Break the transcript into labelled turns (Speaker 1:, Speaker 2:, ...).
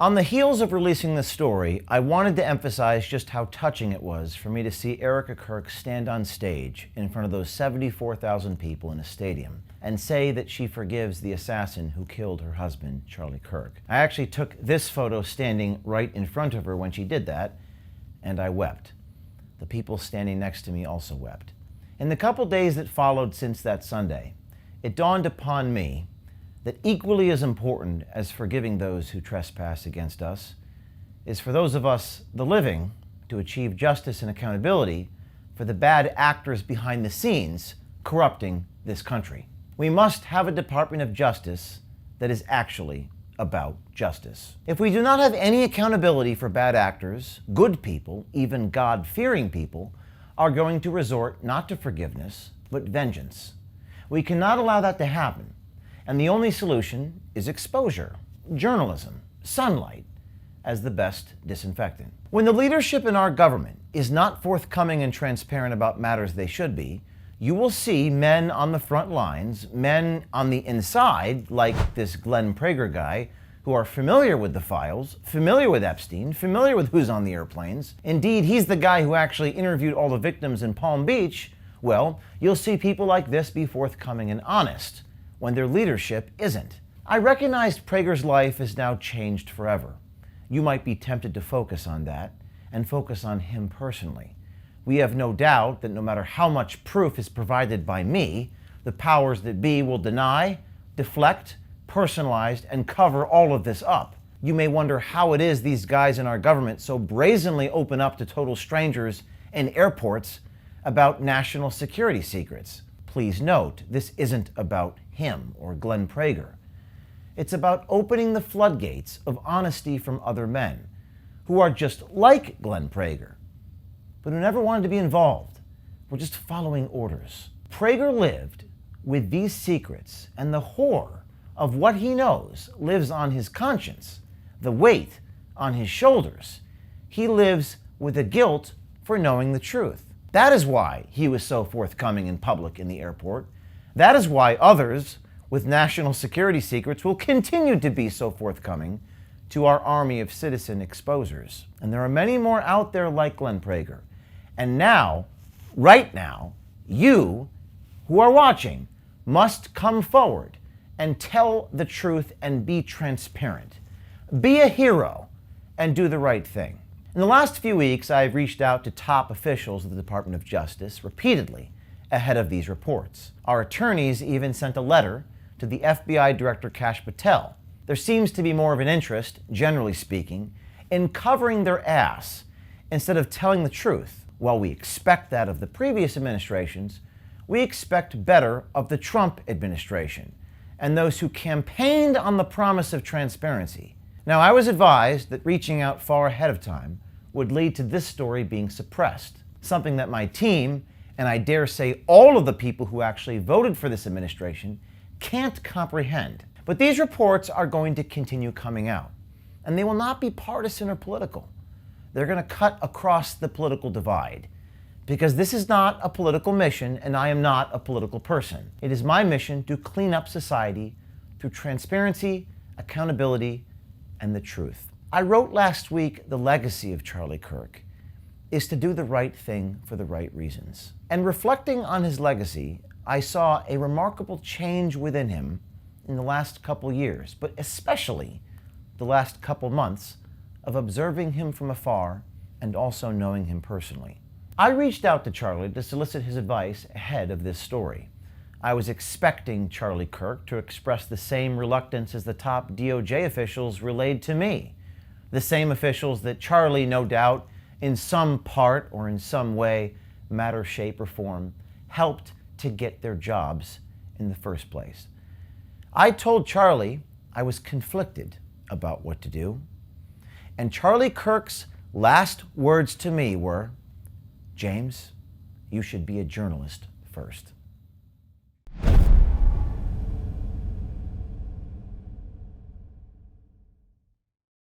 Speaker 1: On the heels of releasing this story, I wanted to emphasize just how touching it was for me to see Erica Kirk stand on stage in front of those 74,000 people in a stadium and say that she forgives the assassin who killed her husband, Charlie Kirk. I actually took this photo standing right in front of her when she did that, and I wept. The people standing next to me also wept. In the couple days that followed since that Sunday, it dawned upon me that equally as important as forgiving those who trespass against us is for those of us, the living, to achieve justice and accountability for the bad actors behind the scenes corrupting this country. We must have a Department of Justice that is actually about justice. If we do not have any accountability for bad actors, good people, even God-fearing people, are going to resort not to forgiveness, but vengeance. We cannot allow that to happen. And the only solution is exposure, journalism, sunlight, as the best disinfectant. When the leadership in our government is not forthcoming and transparent about matters they should be, you will see men on the front lines, men on the inside, like this Glenn Prager guy, who are familiar with the files, familiar with Epstein, familiar with who's on the airplanes. Indeed, he's the guy who actually interviewed all the victims in Palm Beach. Well, you'll see people like this be forthcoming and honest when their leadership isn't. I recognize Prager's life is now changed forever. You might be tempted to focus on that and focus on him personally. We have no doubt that no matter how much proof is provided by me, the powers that be will deny, deflect, personalize, and cover all of this up. You may wonder how it is these guys in our government so brazenly open up to total strangers in airports about national security secrets. Please note, this isn't about him or Glenn Prager. It's about opening the floodgates of honesty from other men who are just like Glenn Prager, but who never wanted to be involved. We're just following orders. Prager lived with these secrets, and the horror of what he knows lives on his conscience, the weight on his shoulders. He lives with the guilt for knowing the truth. That is why he was so forthcoming in public in the airport. That is why others with national security secrets will continue to be so forthcoming to our army of citizen exposers. And there are many more out there like Glenn Prager. And now, right now, you who are watching must come forward and tell the truth and be transparent. Be a hero and do the right thing. In the last few weeks, I've reached out to top officials of the Department of Justice repeatedly ahead of these reports. Our attorneys even sent a letter to the FBI Director Kash Patel. There seems to be more of an interest, generally speaking, in covering their ass instead of telling the truth. While we expect that of the previous administrations, we expect better of the Trump administration and those who campaigned on the promise of transparency. Now, I was advised that reaching out far ahead of time would lead to this story being suppressed, something that my team, and I dare say all of the people who actually voted for this administration, can't comprehend. But these reports are going to continue coming out, and they will not be partisan or political. They're going to cut across the political divide, because this is not a political mission, and I am not a political person. It is my mission to clean up society through transparency, accountability, and the truth. I wrote last week, the legacy of Charlie Kirk is to do the right thing for the right reasons. And reflecting on his legacy, I saw a remarkable change within him in the last couple years, but especially the last couple months of observing him from afar and also knowing him personally. I reached out to Charlie to solicit his advice ahead of this story. I was expecting Charlie Kirk to express the same reluctance as the top DOJ officials relayed to me. The same officials that Charlie, no doubt, in some part or in some way, matter, shape, or form, helped to get their jobs in the first place. I told Charlie I was conflicted about what to do, and Charlie Kirk's last words to me were, "James, you should be a journalist first."